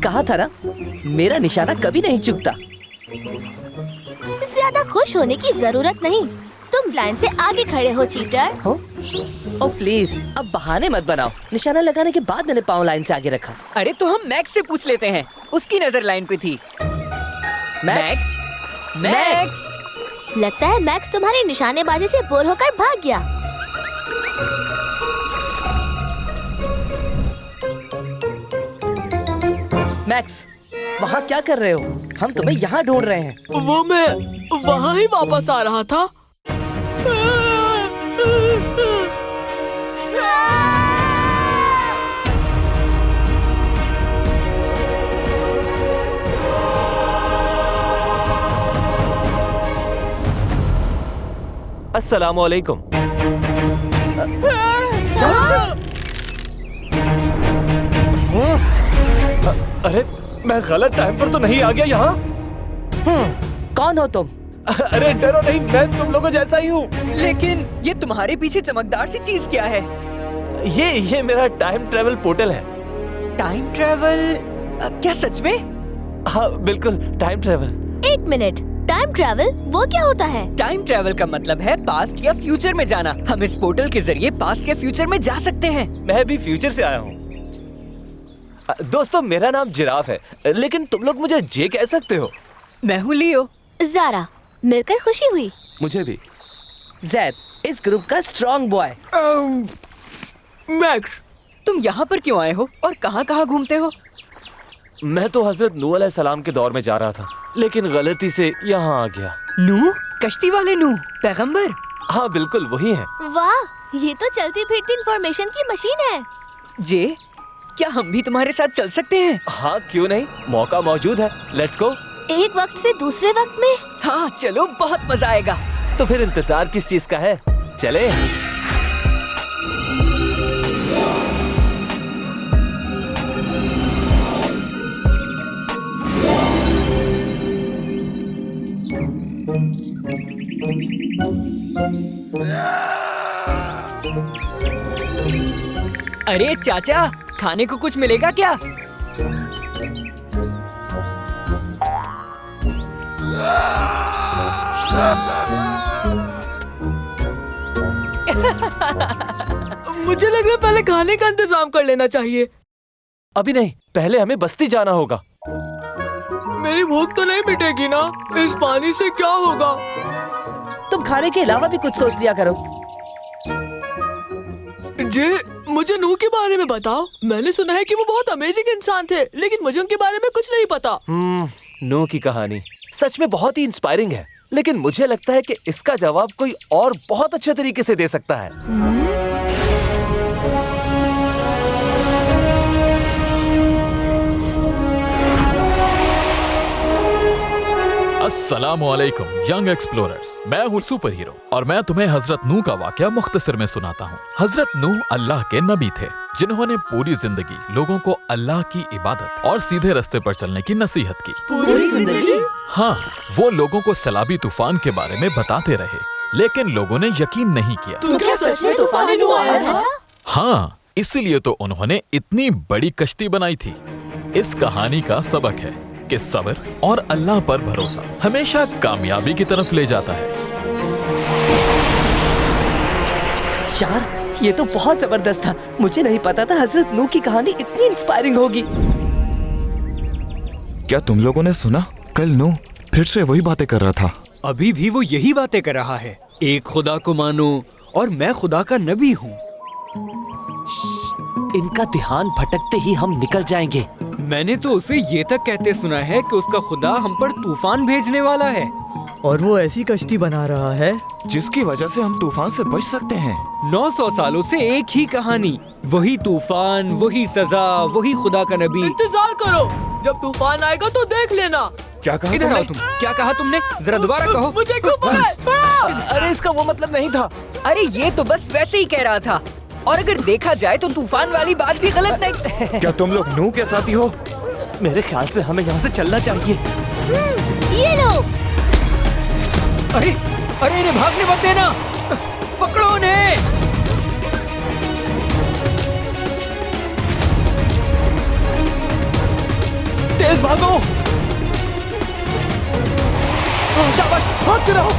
कहा था ना, मेरा निशाना कभी नहीं चूकता। ज्यादा खुश होने की जरूरत नहीं, तुम लाइन से आगे खड़े हो चीटर। हो? ओ प्लीज, अब बहाने मत बनाओ। निशाना लगाने के बाद मैंने पाँव लाइन से आगे रखा। अरे तो हम मैक्स से पूछ लेते हैं, उसकी नजर लाइन पे थी। मैक्स? मैक्स! लगता है मैक्स तुम्हारी निशानेबाजी से बोर होकर भाग गया। मैक्स, वहाँ क्या कर रहे हो? हम तुम्हें यहाँ ढूंढ रहे हैं। वो मैं वहाँ ही वापस आ रहा था। अस्सलामुअलैकुम। अरे मैं गलत टाइम पर तो नहीं आ गया यहाँ? कौन हो तुम? अरे डरो नहीं, मैं तुम लोगों जैसा ही हूँ। लेकिन ये तुम्हारे पीछे चमकदार सी चीज क्या है? ये मेरा टाइम ट्रेवल पोर्टल है। Time travel? क्या सच में? हाँ बिल्कुल, टाइम ट्रेवल। एक मिनट, टाइम ट्रैवल वो क्या होता है? टाइम ट्रेवल का मतलब है पास्ट या फ्यूचर में जाना। हम इस पोर्टल के जरिए पास्ट या फ्यूचर में जा सकते हैं। मैं भी फ्यूचर से आया हूँ। दोस्तों मेरा नाम जिराफ है, लेकिन तुम लोग मुझे जे कह सकते हो। मैं हूँ लियो। ज़ारा, मिलकर खुशी हुई। मुझे भी। जैद, इस ग्रुप का स्ट्रॉन्ग बॉय। मैक्स, तुम यहाँ पर क्यों आए हो और कहाँ घूमते हो? मैं तो हजरत नूह अलैहिस्सलाम के दौर में जा रहा था, लेकिन गलती से यहाँ आ गया। नूह? कश्ती वाले नूह, पैगंबर? हाँ बिल्कुल वही है। वाह, ये तो चलती फिरती इंफॉर्मेशन की मशीन है। जे, क्या हम भी तुम्हारे साथ चल सकते हैं? हाँ क्यों नहीं, मौका मौजूद है। Let's go. एक वक्त से दूसरे वक्त में? हाँ चलो, बहुत मजा आएगा। तो फिर इंतजार किस चीज का है, चले। अरे चाचा, खाने को कुछ मिलेगा क्या? मुझे लग रहा है पहले खाने का इंतजाम कर लेना चाहिए। अभी नहीं, पहले हमें बस्ती जाना होगा। मेरी भूख तो नहीं मिटेगी ना? इस पानी से क्या होगा? तुम खाने के अलावा भी कुछ सोच लिया करो। जे, मुझे नूह के बारे में बताओ। मैंने सुना है कि वो बहुत अमेजिंग इंसान थे, लेकिन मुझे उनके बारे में कुछ नहीं पता। नूह की कहानी सच में बहुत ही इंस्पायरिंग है, लेकिन मुझे लगता है कि इसका जवाब कोई और बहुत अच्छे तरीके से दे सकता है। अस्सलामुअलैकुम यंग एक्सप्लोरर्स, मैं हूँ सुपर हीरो और मैं तुम्हें हजरत नूह का वाकया मुख्तसर में सुनाता हूँ। हजरत नूह अल्लाह के नबी थे, जिन्होंने पूरी जिंदगी लोगों को अल्लाह की इबादत और सीधे रास्ते पर चलने की नसीहत की। पूरी जिंदगी? हाँ, वो लोगों को सैलाबी तूफान के बारे में बताते रहे, लेकिन लोगों ने यकीन नहीं किया। तो क्या सच में तूफान नूह आया था? हाँ, इसीलिए तो उन्होंने इतनी बड़ी कश्ती बनाई थी। इस कहानी का सबक है कि सब्र और अल्लाह पर भरोसा हमेशा कामयाबी की तरफ ले जाता है। यार, ये तो बहुत जबरदस्त था। मुझे नहीं पता था हजरत नूह की कहानी इतनी इंस्पायरिंग होगी। क्या तुम लोगों ने सुना? कल नूह फिर से वही बातें कर रहा था। अभी भी वो यही बातें कर रहा है। एक खुदा को मानो और मैं खुदा का नबी हूँ। इनका ध्यान भटकते ही हम निकल जाएंगे। मैंने तो उसे ये तक कहते सुना है कि उसका खुदा हम पर तूफान भेजने वाला है। और वो ऐसी कश्ती बना रहा है जिसकी वजह से हम तूफान से बच सकते हैं। 900 सालों से एक ही कहानी, वही तूफान, वही सजा, वही खुदा का नबी। इंतजार करो, जब तूफान आएगा तो देख लेना। क्या कहा इधर आओ तुम। क्या कहा तुमने? जरा दोबारा कहो। मुझे क्यों पकड़? अरे इसका वो मतलब नहीं था। अरे ये तो बस वैसे ही कह रहा था, और अगर देखा जाए तो तूफान वाली बात भी गलत नहीं। क्या तुम लोग नूह के साथी हो? मेरे ख्याल से हमें यहाँ से चलना चाहिए। ये लो। अरे अरे, इन्हें भागने मत देना, पकड़ो उन्हें। शाबाश, भागते रहो।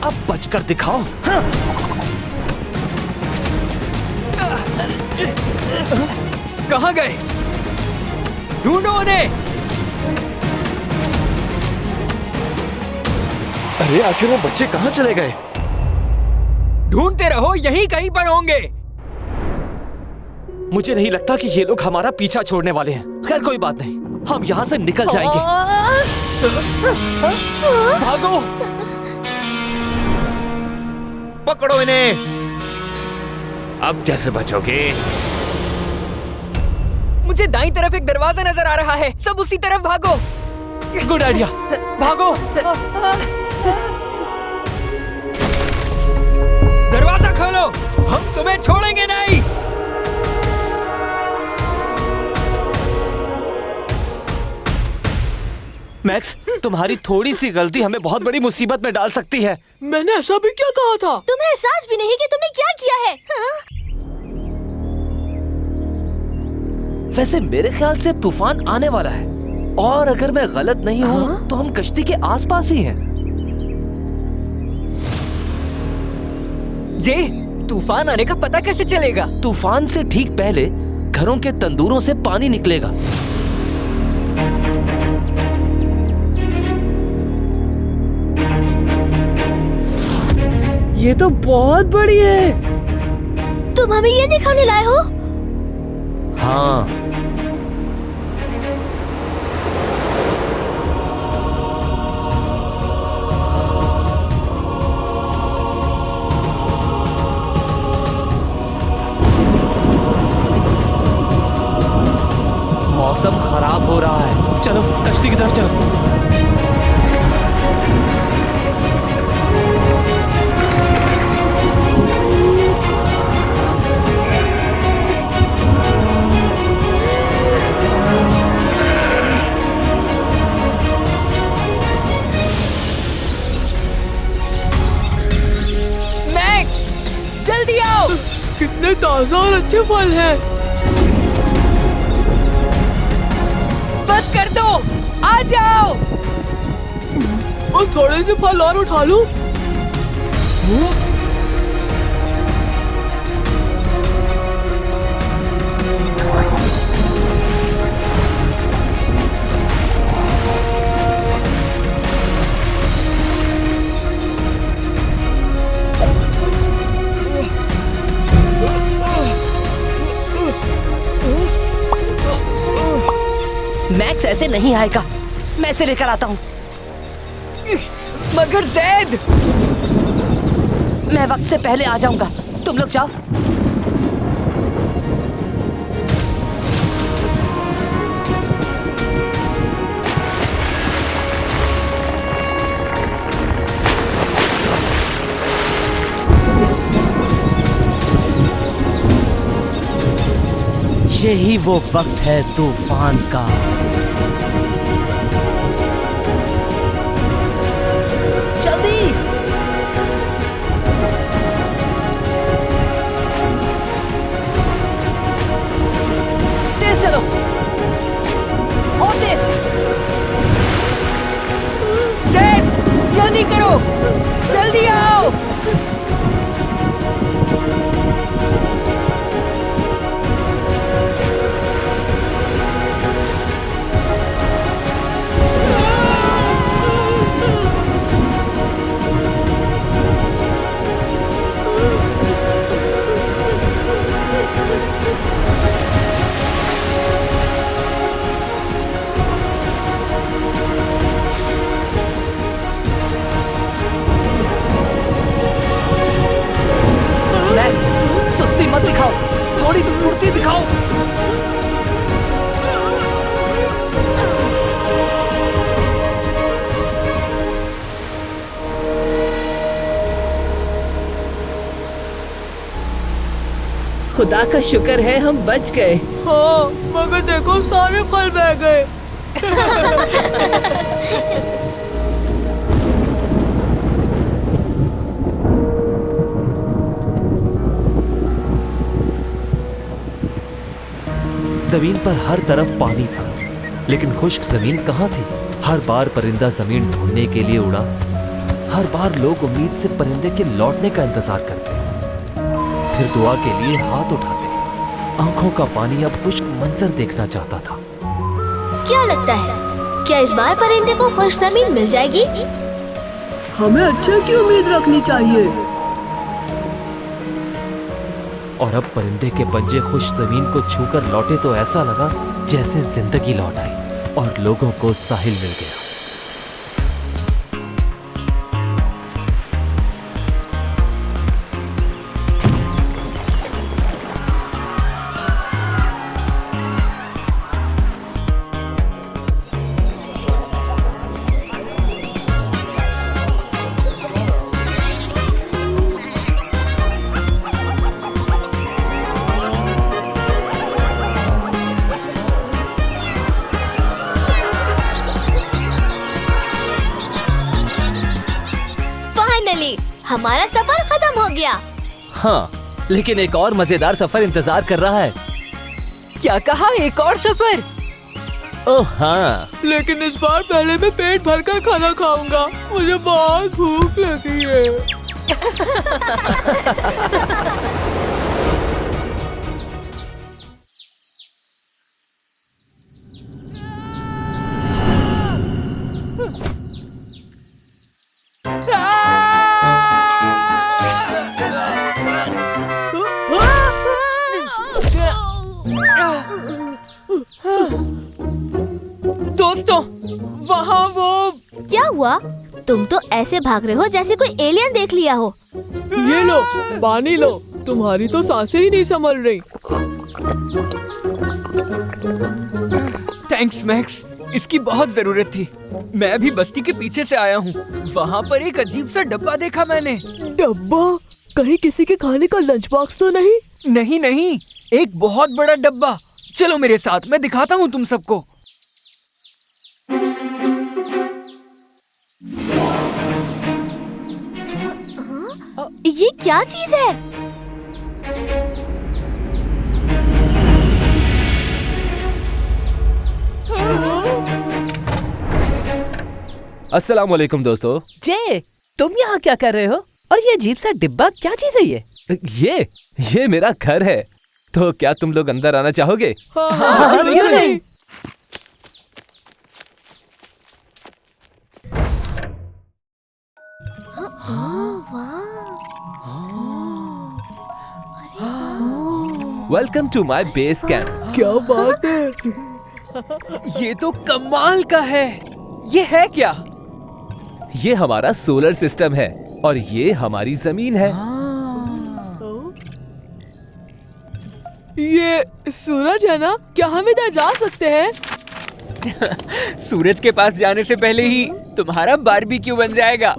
अब बचकर दिखाओ। हाँ। कहाँ गए? ढूंढो उन्हें। अरे आखिर वो बच्चे कहाँ चले गए? ढूंढते रहो, यहीं कहीं पर होंगे। मुझे नहीं लगता कि ये लोग हमारा पीछा छोड़ने वाले हैं। खैर कोई बात नहीं, हम यहाँ से निकल जाएंगे। भागो, पकड़ो इन्हें। अब कैसे बचोगे? मुझे दाईं तरफ एक दरवाजा नजर आ रहा है, सब उसी तरफ भागो। गुड आइडिया, भागो। दरवाजा खोलो, हम तुम्हें छोड़ेंगे नहीं। मैक्स, तुम्हारी थोड़ी सी गलती हमें बहुत बड़ी मुसीबत में डाल सकती है। मैंने ऐसा भी क्या कहा था? तुम्हें एहसास भी नहीं कि तुमने क्या किया है। हाँ? वैसे मेरे ख्याल से तूफान आने वाला है, और अगर मैं गलत नहीं हूँ तो हम कश्ती के आसपास ही हैं। जे, तूफान आने का पता कैसे चलेगा? तूफान से ठीक पहले घरों के तंदूरों से पानी निकलेगा। ये तो बहुत बड़ी है। तुम हमें ये दिखाने लाए हो? हाँ, मौसम खराब हो रहा है। चलो कश्ती की तरफ चलो। मैक्स, जल्दी आओ। कितने ताजा और अच्छे फल हैं। बस कर दो, आ जाओ। बस थोड़े से फल और उठा लूं। मैक्स ऐसे नहीं आएगा, मैं इसे लेकर आता हूँ। मगर जैद, मैं वक्त से पहले आ जाऊंगा, तुम लोग जाओ। यही वो वक्त है तूफान का। जल्दी, तेज चलो, और तेज। जैद, जल्दी करो, जल्दी आओ। मैक्स, सुस्ती मत दिखाओ, थोड़ी फुर्ती दिखाओ। खुदा का शुक्र है हम बच गए। हाँ, मगर देखो सारे फल बह गए। जमीन पर हर तरफ पानी था लेकिन खुश्क जमीन कहाँ थी? हर बार परिंदा जमीन ढूंढने के लिए उड़ा। हर बार लोग उम्मीद से परिंदे के लौटने का इंतजार करते, फिर दुआ के लिए हाथ उठाते। आंखों का पानी अब खुश्क मंजर देखना चाहता था। क्या लगता है, क्या इस बार परिंदे को खुश जमीन मिल जाएगी? हमें अच्छे की उम्मीद रखनी चाहिए। और अब परिंदे के पंजे खुश जमीन को छूकर लौटे तो ऐसा लगा जैसे जिंदगी लौट आई और लोगों को साहिल मिल गया। हमारा सफर खत्म हो गया। हाँ, लेकिन एक और मजेदार सफर इंतजार कर रहा है। क्या कहा, एक और सफर? ओह हाँ, लेकिन इस बार पहले मैं पेट भरकर खाना खाऊंगा, मुझे बहुत भूख लगी है। दोस्तों, वहाँ वो क्या हुआ? तुम तो ऐसे भाग रहे हो जैसे कोई एलियन देख लिया हो। ये लो, पानी लो, तुम्हारी तो सांसें ही नहीं संभल रही। थैंक्स मैक्स, इसकी बहुत जरूरत थी। मैं अभी बस्ती के पीछे से आया हूँ। वहाँ पर एक अजीब सा डब्बा देखा मैंने। डब्बा? कहीं किसी के खाने का लंच बॉक्स तो नहीं? नहीं नहीं, एक बहुत बड़ा डब्बा। चलो मेरे साथ, मैं दिखाता हूँ तुम सबको। ये क्या चीज है? अस्सलाम वालेकुम दोस्तों। जे, तुम यहाँ क्या कर रहे हो? और ये अजीब सा डिब्बा क्या चीज है ये? ये मेरा घर है, तो क्या तुम लोग अंदर आना चाहोगे? हाँ, क्यों नहीं? Welcome to my base camp. क्या बात है, ये तो कमाल का है। ये है क्या? ये हमारा सोलर सिस्टम है और ये हमारी जमीन है। ये सूरज है ना? क्या हम इधर जा सकते हैं? सूरज के पास जाने से पहले ही तुम्हारा बारबेक्यू बन जाएगा।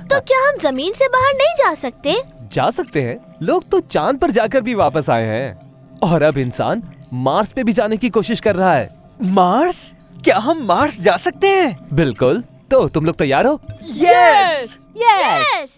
तो क्या हम जमीन से बाहर नहीं जा सकते? जा सकते हैं, लोग तो चांद पर जाकर भी वापस आए हैं। और अब इंसान मार्स पे भी जाने की कोशिश कर रहा है। मार्स? क्या हम मार्स जा सकते हैं? बिल्कुल, तो तुम लोग तैयार हो? यस! यस!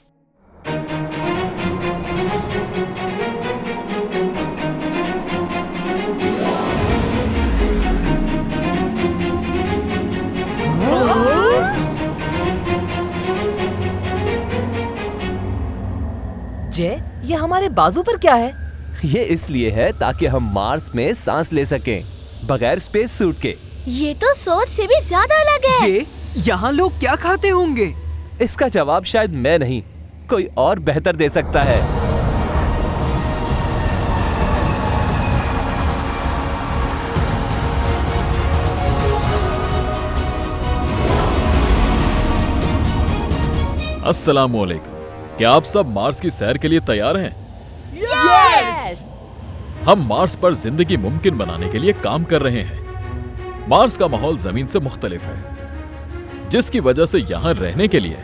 जे, ये हमारे बाजू पर क्या है? ये इसलिए है ताकि हम मार्स में सांस ले सकें बगैर स्पेस सूट के। ये तो सोच से भी ज्यादा अलग है। जे, यहाँ लोग क्या खाते होंगे? इसका जवाब शायद मैं नहीं, कोई और बेहतर दे सकता है। अस्सलामुअलैकुम। क्या आप सब मार्स की सैर के लिए तैयार हैं? यस! हम मार्स पर जिंदगी मुमकिन बनाने के लिए काम कर रहे हैं। मार्स का माहौल जमीन से मुख्तलिफ है, जिसकी वजह से यहाँ रहने के लिए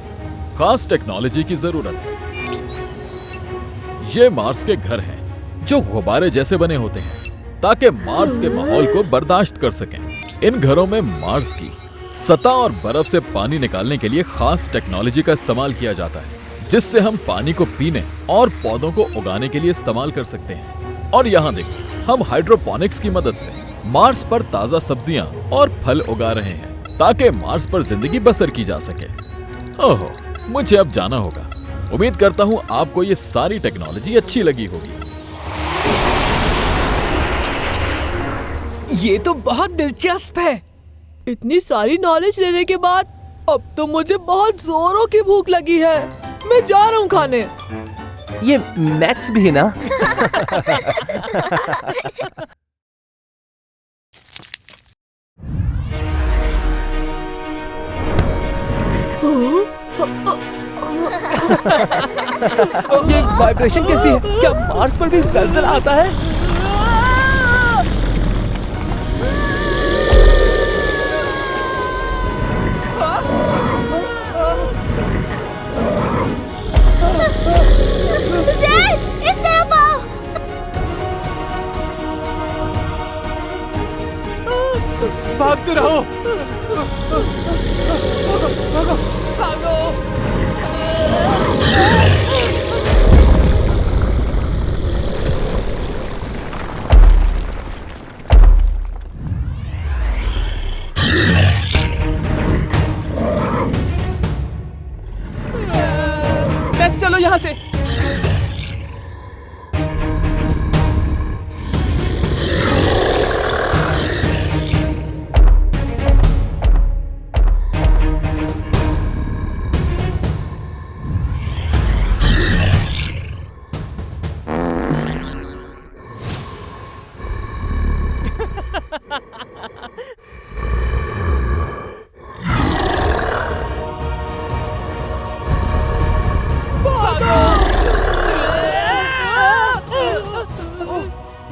खास टेक्नोलॉजी की जरूरत है। ये मार्स के घर हैं, जो गुब्बारे जैसे बने होते हैं ताकि मार्स के माहौल को बर्दाश्त कर सकें। इन घरों में मार्स की सतह और बर्फ से पानी निकालने के लिए खास टेक्नोलॉजी का इस्तेमाल किया जाता है, जिससे हम पानी को पीने और पौधों को उगाने के लिए इस्तेमाल कर सकते हैं। और यहाँ देखिए, हम हाइड्रोपोनिक्स की मदद से मार्स पर ताज़ा सब्जियां और फल उगा रहे हैं ताकि मार्स पर जिंदगी बसर की जा सके। ओहो, मुझे अब जाना होगा। उम्मीद करता हूँ आपको ये सारी टेक्नोलॉजी अच्छी लगी होगी। ये तो बहुत दिलचस्प है। इतनी सारी नॉलेज लेने के बाद अब तो मुझे बहुत जोरों की भूख लगी है। मैं जा रहा हूँ खाने। ये मैक्स भी है ना? ये वाइब्रेशन कैसी है? क्या मार्स पर भी जलजला आता है? ज़ेड, इस तरफ आओ। भागते रहो। भागो। मैक्स चलो यहाँ से।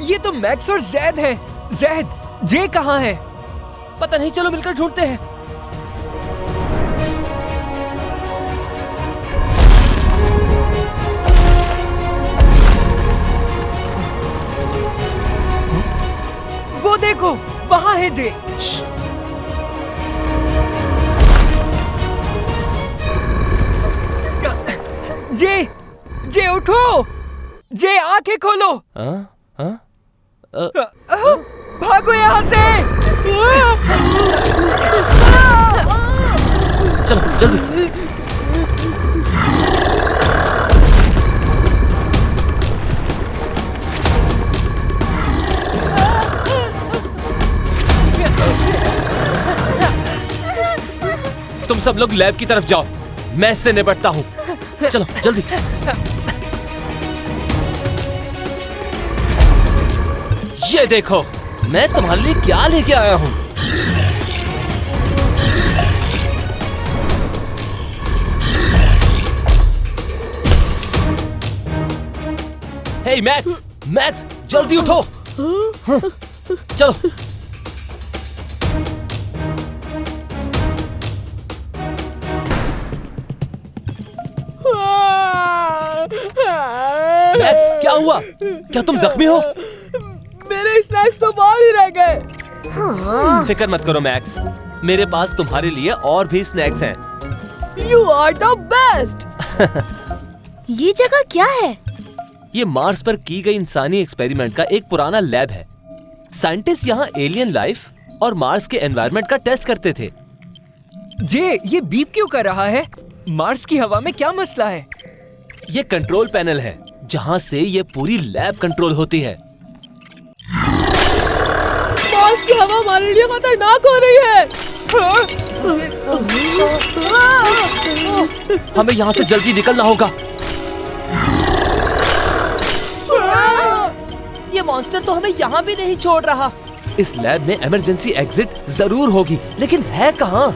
ये तो मैक्स और ज़ेड है। ज़ेड, जे कहाँ है? पता नहीं, चलो मिलकर ढूंढते हैं। वो देखो, वहाँ है जे। जे उठो। जे आंखें खोलो। भागो यहाँ से। चलो जल्दी। तुम सब लोग लैब की तरफ जाओ, मैं इससे निपटता हूँ। चलो जल्दी। ये देखो, मैं तुम्हारे लिए क्या लेके आया हूँ। हे मैक्स, मैक्स जल्दी उठो। चलो। मैक्स क्या हुआ? क्या तुम जख्मी हो? मेरे स्नैक्स तो बाहर ही रह गए। फिक्र मत करो मैक्स, मेरे पास तुम्हारे लिए और भी स्नैक्स हैं। You are the best. ये जगह क्या है? ये मार्स पर की गई इंसानी एक्सपेरिमेंट का एक पुराना लैब है। साइंटिस्ट यहाँ एलियन लाइफ और मार्स के एनवायरनमेंट का टेस्ट करते थे। जे, ये बीप क्यों कर रहा है? मार्स की हवा में क्या मसला है? ये कंट्रोल पैनल है जहाँ से ये पूरी लैब कंट्रोल होती है। मार्स की हवा हमारे लिए खतरनाक हो रही है। हमें यहाँ से जल्दी निकलना होगा। ये मॉन्स्टर तो हमें यहाँ भी नहीं छोड़ रहा। इस लैब में इमरजेंसी एग्जिट जरूर होगी, लेकिन है कहाँ?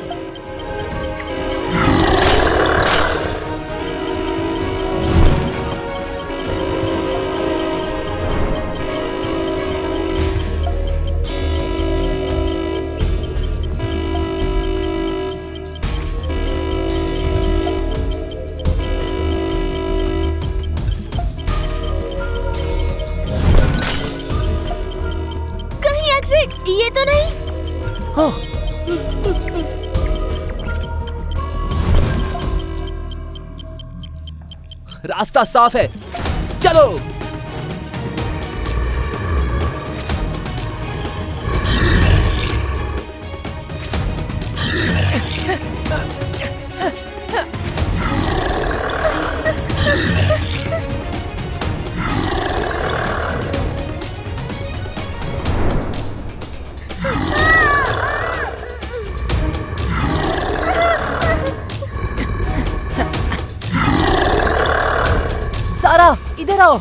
ये तो नहीं। हाँ। रास्ता साफ है, चलो। रहो।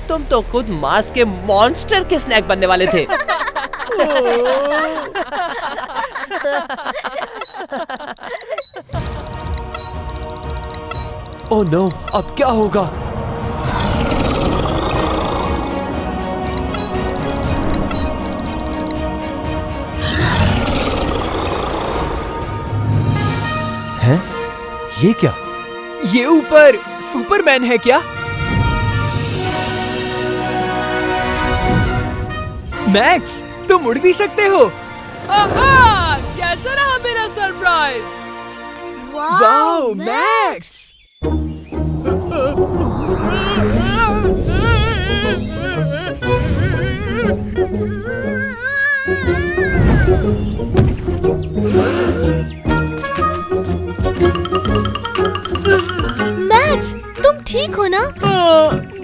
तुम तो खुद मार्स के मॉन्स्टर के स्नैक बनने वाले थे। ओह नो, अब क्या होगा? हैं? ये क्या? ये ऊपर सुपरमैन है क्या? मैक्स, तुम उड़ भी सकते हो। आहा, कैसा रहा मेरा सरप्राइज? Wow, max! मैक्स, तुम ठीक हो ना?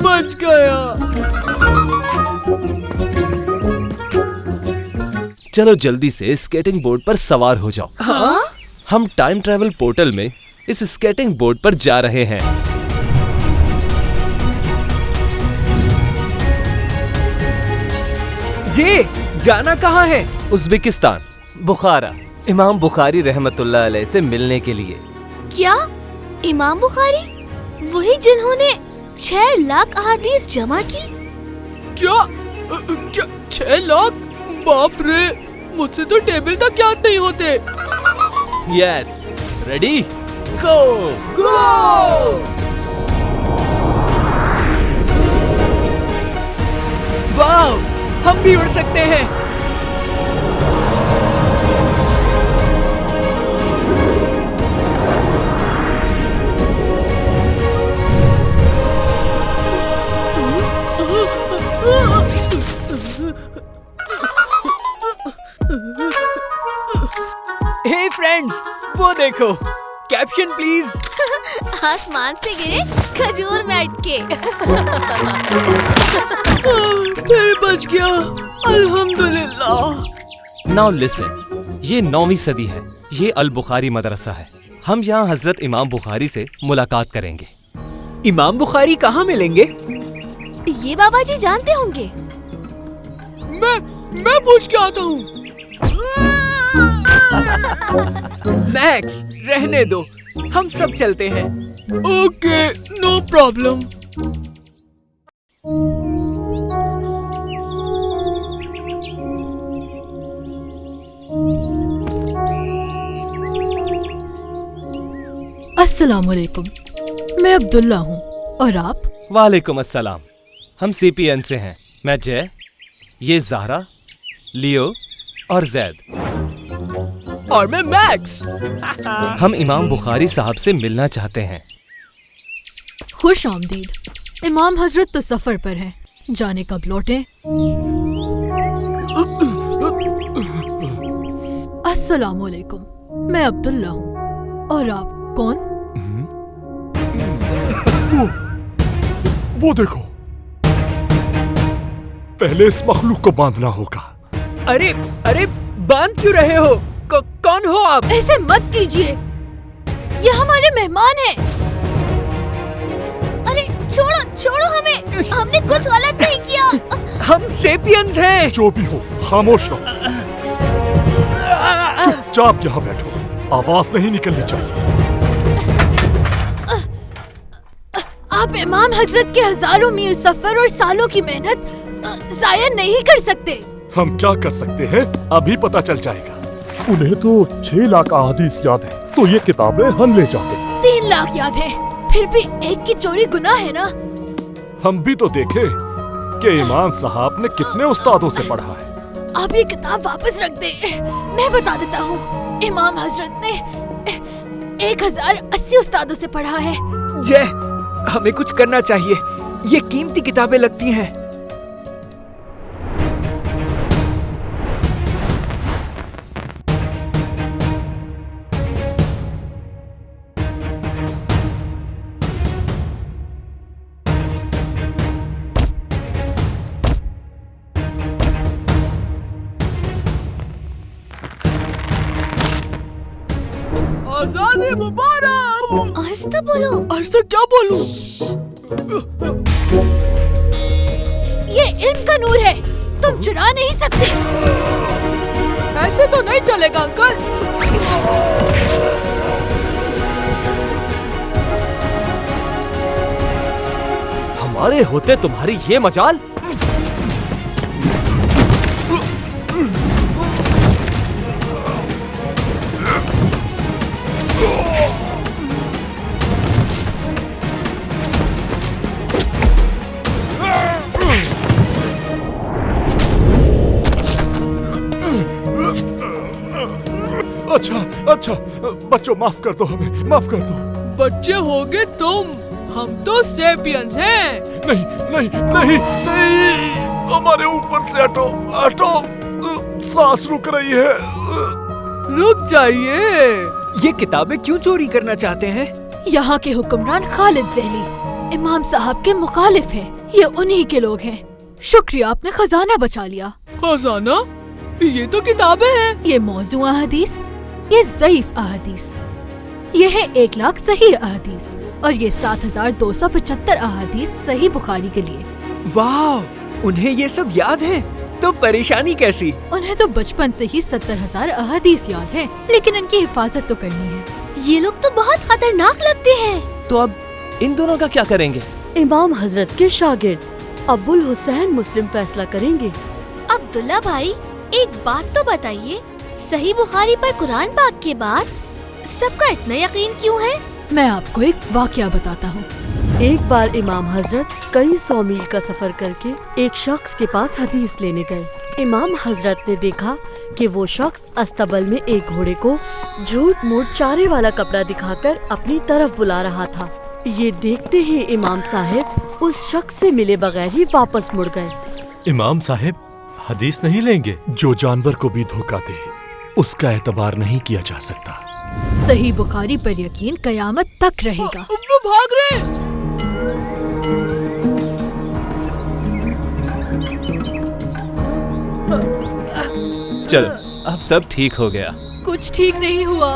बच गया। चलो जल्दी से स्केटिंग बोर्ड पर सवार हो जाओ। हाँ? हम टाइम ट्रेवल पोर्टल में इस स्केटिंग बोर्ड पर जा रहे हैं। जी, जाना कहाँ है? उज़्बेकिस्तान, बुखारा, इमाम बुखारी रहमतुल्लाह अलैह से मिलने के लिए। क्या? इमाम बुखारी? वही जिन्होंने 6 लाख अहादीस जमा की? क्या? 6 लाख? बाप रे, मुझसे तो टेबल तक याद नहीं होते। यस, रेडी, गो गो! वाओ, हम भी उड़ सकते हैं। हे फ्रेंड्स, वो देखो, कैप्शन प्लीज। आसमान से गिरे खजूर में अटके। फिर बच गया, अल्हम्दुलिल्लाह। नाउ लिसन, ये 9वीं सदी है। ये अल बुखारी मदरसा है। हम यहाँ हजरत इमाम बुखारी से मुलाकात करेंगे। इमाम बुखारी कहाँ मिलेंगे? ये बाबा जी जानते होंगे। मैं पूछ के आता हूँ। मैक्स, रहने दो, हम सब चलते हैं। Okay, no problem. अस्सलामुअलैकुम, मैं अब्दुल्ला हूँ और आप? वालेकुम अस्सलाम। हम सीपीएन से हैं। मैं जय, ये ज़हरा, लियो और जैद। और मैं मैक्स। हम इमाम बुखारी साहब से मिलना चाहते हैं। खुश आमदीद। इमाम हजरत तो सफर पर हैं, जाने कब लौटे? अस्सलामुअलैकुम, मैं अब्दुल्ला हूँ और आप कौन? वो देखो, पहले इस मखलूक को बांधना होगा। अरे अरे, बांध क्यों रहे हो? कौन हो आप? ऐसे मत कीजिए, ये हमारे मेहमान हैं। अरे छोड़ो छोड़ो हमें, हमने कुछ गलत नहीं किया। हम सेपियंस हैं। जो भी हो, खामोश रहो। चुपचाप यहाँ बैठो, आवाज नहीं निकलनी चाहिए। आप इमाम हजरत के हजारों मील सफर और सालों की मेहनत जाया नहीं कर सकते। हम क्या कर सकते हैं, अभी पता चल जाएगा। उन्हें तो 6 लाख अहादीस याद है, तो ये किताबें हम ले जाते। 3 लाख याद है, फिर भी एक की चोरी गुनाह है ना। हम भी तो देखे, कि इमाम साहब ने कितने उस्तादों से पढ़ा है? आप ये किताब वापस रख दे, मैं बता देता हूँ। इमाम हजरत ने 1080 उस्तादों से पढ़ा है। जय, हमें कुछ करना चाहिए, ये कीमती किताबें लगती हैं। आजादी मुबारक। आहिस्ता बोलो। आहिस्ता क्या बोलूं? ये इल्म का नूर है, तुम चुरा नहीं सकते। ऐसे तो नहीं चलेगा अंकल। हमारे होते तुम्हारी ये मजाल? अच्छा, बच्चों माफ कर दो, हमें माफ कर दो। बच्चे होगे तुम, हम तो सेपियंस हैं। नहीं नहीं नहीं नहीं, हमारे ऊपर से हटो हटो, सांस रुक रही है। रुक जाइए। ये किताबें क्यों चोरी करना चाहते हैं? यहाँ के हुक्मरान खालिद ज़ेहली इमाम साहब के मुखालिफ हैं। ये उन्हीं के लोग हैं। शुक्रिया, आपने खजाना बचा लिया। खजाना? ये तो किताबें हैं। ये मौजू अहदीस, ये ज़ईफ अहदीस, ये है 1 लाख सही अहदीस और ये 7275 अहदीस सही बुखारी के लिए। वाह, उन्हें ये सब याद है, तो परेशानी कैसी? उन्हें तो बचपन से ही 70,000 अहदीस याद है, लेकिन इनकी हिफाजत तो करनी है। ये लोग तो बहुत खतरनाक लगते हैं। तो अब इन दोनों का क्या करेंगे? इमाम हजरत के शागिर्द अब्दुल हुसैन मुस्लिम फैसला करेंगे। अब्दुल्ला भाई, एक बात तो बताइए, सही बुखारी पर कुरान पाक के बाद सबका इतना यकीन क्यों है? मैं आपको एक वाकया बताता हूँ। एक बार इमाम हजरत कई 100 मील का सफर करके एक शख्स के पास हदीस लेने गए। इमाम हजरत ने देखा कि वो शख्स अस्तबल में एक घोड़े को झूठ मूठ चारे वाला कपड़ा दिखाकर अपनी तरफ बुला रहा था। ये देखते ही इमाम साहब उस शख्स से मिले बगैर ही वापस मुड़ गए। इमाम साहब हदीस नहीं लेंगे? जो जानवर को भी धोखा दे उसका एतबार नहीं किया जा सकता। सही बुखारी पर यकीन कयामत तक रहेगा। वो भाग रहे हैं। चलो, अब सब ठीक हो गया। कुछ ठीक नहीं हुआ,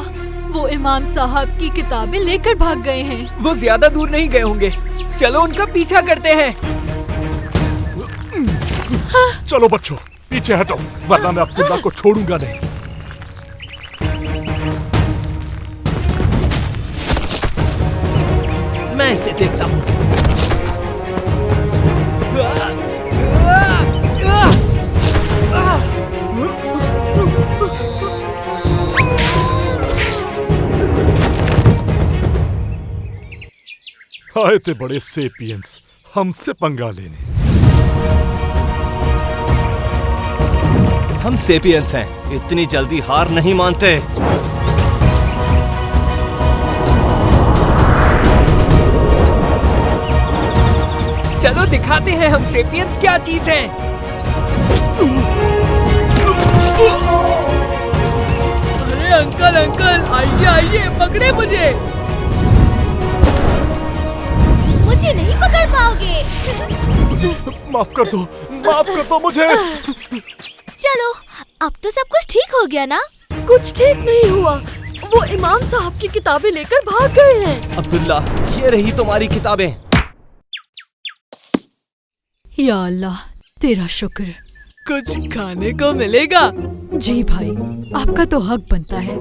वो इमाम साहब की किताबें लेकर भाग गए हैं। वो ज्यादा दूर नहीं गए होंगे, चलो उनका पीछा करते हैं। चलो बच्चों, पीछे हटो, वरना मैं अब्दुल्ला को छोड़ूंगा नहीं। मैं इसे देखता हूँ। आए थे बड़े सेपियंस हमसे पंगा लेने। हम सेपियंस हैं, इतनी जल्दी हार नहीं मानते। चलो दिखाते हैं हम सेपियंस क्या चीज हैं। अरे अंकल अंकल, आइए आइए, पकड़े मुझे। मुझे नहीं पकड़ पाओगे। माफ कर दो मुझे। चलो, अब तो सब कुछ ठीक हो गया ना? कुछ ठीक नहीं हुआ, वो इमाम साहब की किताबें लेकर भाग गए हैं। अब्दुल्ला, ये रही तुम्हारी किताबें। या अल्लाह, तेरा शुक्र। कुछ खाने को मिलेगा? जी भाई, आपका तो हक बनता है।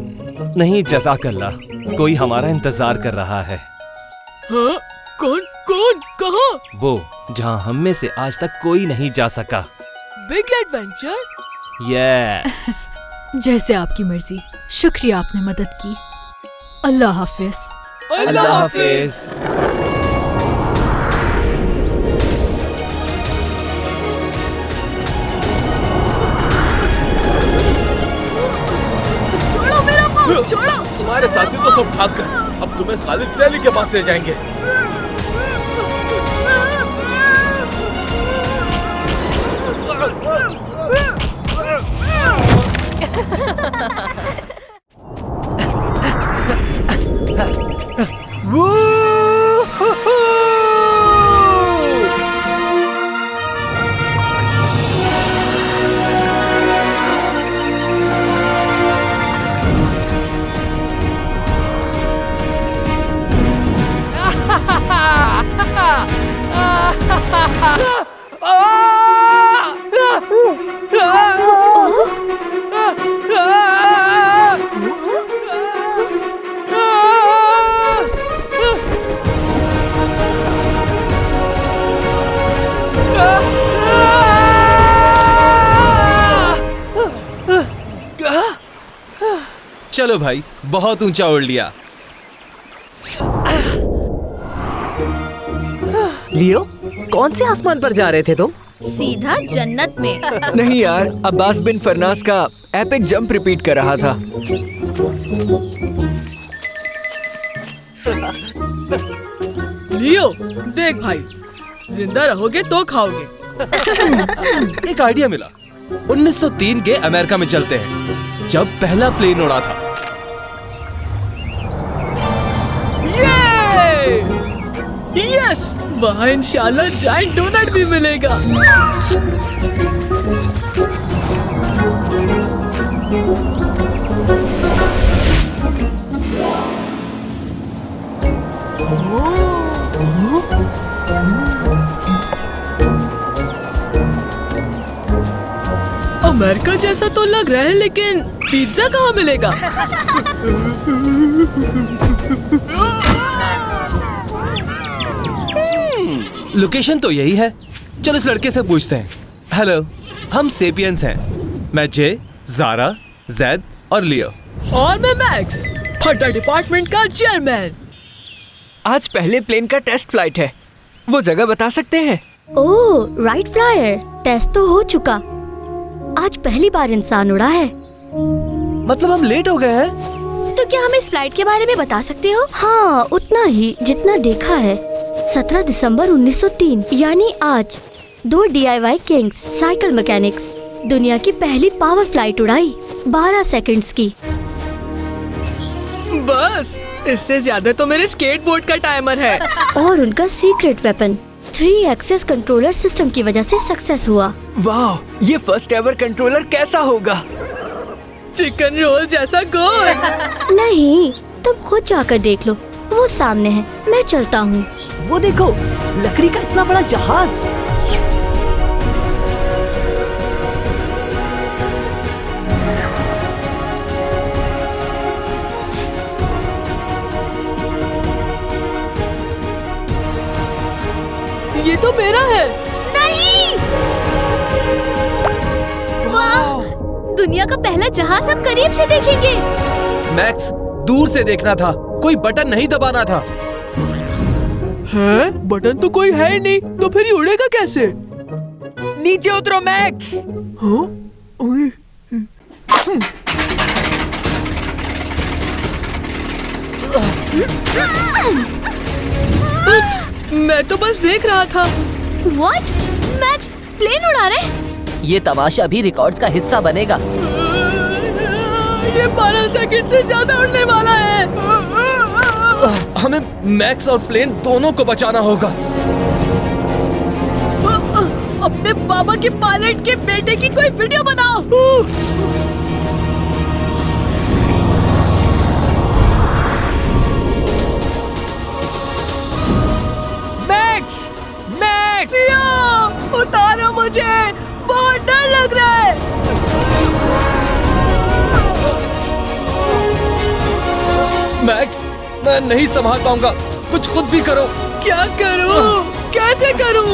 नहीं, जज़ाकल्लाह, कोई हमारा इंतजार कर रहा है। हाँ? कौन कौन कहाँ? वो जहाँ हम में से आज तक कोई नहीं जा सका। Big adventure? यस। जैसे आपकी मर्जी। शुक्रिया, आपने मदद की। अल्लाह हाफिज। अल्लाह हाफिज। सब भागकर अब तुम्हें खालिद सैली के पास ले जाएंगे। चलो भाई, बहुत ऊंचा उड़ लिया। लियो, कौन से आसमान पर जा रहे थे तुम? सीधा जन्नत में। नहीं यार, अब्बास बिन फरनास का एपिक जंप रिपीट कर रहा था। लियो, देख भाई, जिंदा रहोगे तो खाओगे। एक आइडिया मिला। 1903 के अमेरिका में चलते हैं, जब पहला प्लेन उड़ा था। यस, वहाँ इंशाल्लाह जायंट डोनट भी मिलेगा। अमेरिका जैसा तो लग रहा है, लेकिन पिज्जा कहाँ मिलेगा? लोकेशन तो यही है। चलो इस लड़के से पूछते हैं। हेलो, हम सेपियंस हैं। मैं जे, ज़ारा, जैद और लियो। और मैं मैक्स, फटा डिपार्टमेंट का चेयरमैन। आज पहले प्लेन का टेस्ट फ्लाइट है, वो जगह बता सकते हैं? ओह, राइट फ्लायर टेस्ट तो हो चुका। आज पहली बार इंसान उड़ा है। मतलब हम लेट हो गए हैं? तो क्या हमें इस फ्लाइट के बारे में बता सकते हो? हाँ, उतना ही जितना देखा है। 17 दिसंबर 1903 यानी आज 2 DIY किंग्स साइकिल मैकेनिक्स दुनिया की पहली पावर फ्लाइट उड़ाई 12 सेकंड्स की। बस इससे ज्यादा तो मेरे स्केटबोर्ड का टाइमर है। और उनका secret weapon 3 access controller system की वजह से सक्सेस हुआ। वाह, ये फर्स्ट एवर कंट्रोलर कैसा होगा? चिकन रोल जैसा गोल। नहीं, तुम खुद जाकर देख लो, वो सामने है। मैं चलता हूँ। वो देखो, लकड़ी का इतना बड़ा जहाज। ये तो मेरा है। नहीं! वाह! दुनिया का पहला जहाज हम करीब से देखेंगे। मैक्स, दूर से देखना था, कोई बटन नहीं दबाना था। है? बटन तो कोई है ही नहीं, तो फिर ये उड़ेगा कैसे? नीचे उतरो मैक्स। हाँ? मैं तो बस देख रहा था। What? मैक्स प्लेन उड़ा रहे? ये तमाशा भी रिकॉर्ड्स का हिस्सा बनेगा। ये 12 सेकंड से ज्यादा उड़ने वाला है। हमें मैक्स और प्लेन दोनों को बचाना होगा। अपने पापा के पायलट के बेटे की कोई वीडियो बनाओ। Max, max! लियो, उतारो मुझे, बहुत डर लग रहा है। मैक्स, मैं नहीं संभाल पाऊंगा, कुछ खुद भी करो। क्या करूं? कैसे करूं?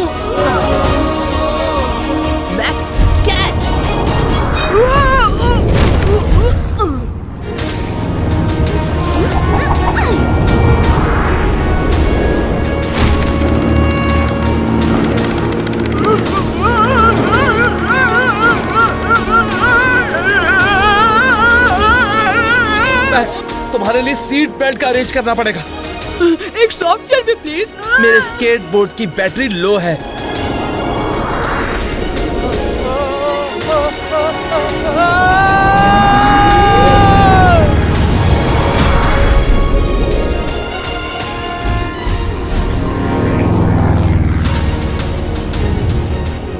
Max, catch! मैक्स, तुम्हारे हमारे लिए सीट बेल्ट का अरेंज करना पड़ेगा। एक सॉफ्ट जेल भी प्लीज। मेरे स्केटबोर्ड की बैटरी लो है।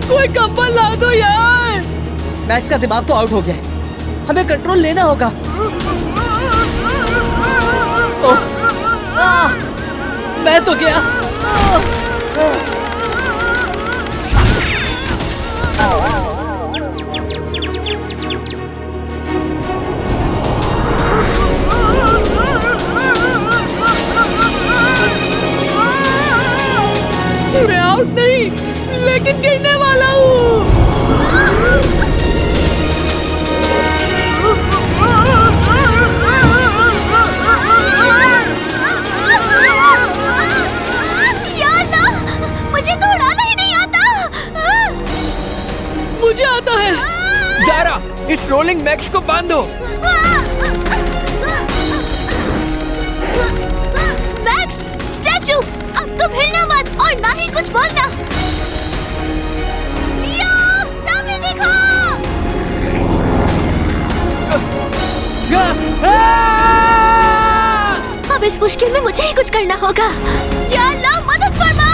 कोई कंबल ला दो यार। मैक्स का दिमाग तो आउट हो गया है, हमें कंट्रोल लेना होगा। मैं तो गया। मैं आउट नहीं, लेकिन गिरने वाला हूँ। मुझे तो उड़ाना ही नहीं आता। मुझे आता है। ज़ारा, इस रोलिंग मैक्स को बांधो। मैक्स, स्टैचू, अब तुम हिलना मत और ना ही कुछ बोलना। लियो, सामने देखो। अब इस मुश्किल में मुझे ही कुछ करना होगा। या अल्लाह, मदद फरमा।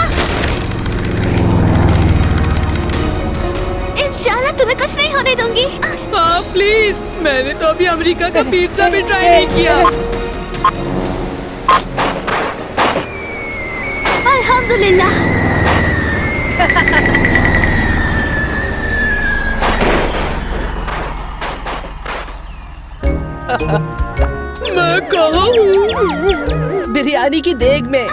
इंशाल्लाह तुम्हें कुछ नहीं होने दूंगी। हाँ प्लीज, मैंने तो अभी अमेरिका का पिज्जा भी ट्राई नहीं किया। अल्हम्दुलिल्लाह। मैं कहाँ हूँ? बिरयानी की देग में।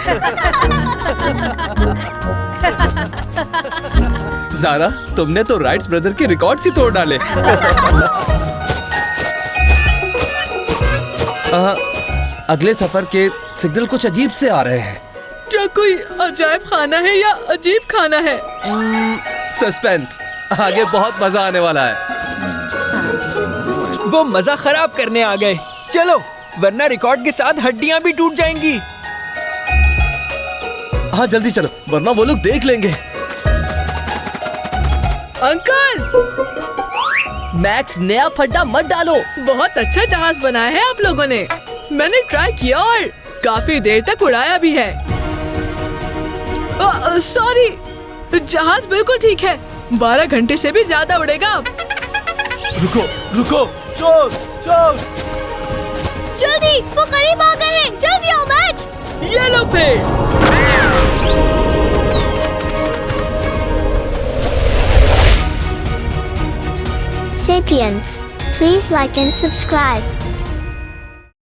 ज़ारा, तुमने तो राइट्स ब्रदर के रिकॉर्ड्स ही तोड़ डाले। अगले सफर के सिग्नल कुछ अजीब से आ रहे हैं। क्या कोई अजायब खाना है या अजीब खाना है? सस्पेंस, आगे बहुत मजा आने वाला है। वो मजा खराब करने आ गए। चलो, वरना रिकॉर्ड के साथ हड्डियां भी टूट जाएंगी। हाँ जल्दी चलो, वरना वो लोग देख लेंगे। अंकल, मैक्स, नया फड्डा मत डालो। बहुत अच्छा जहाज बनाया है आप लोगों ने। मैंने ट्राई किया और काफी देर तक उड़ाया भी है। सॉरी, जहाज बिल्कुल ठीक है। 12 घंटे से भी ज्यादा उड़ेगा अब। रुको रुको, चोर चोर। जल्दी, वो करीब आ गए हैं। जल्दी आओ मैक्स। ये लो फिर। Sapiens, please like and subscribe.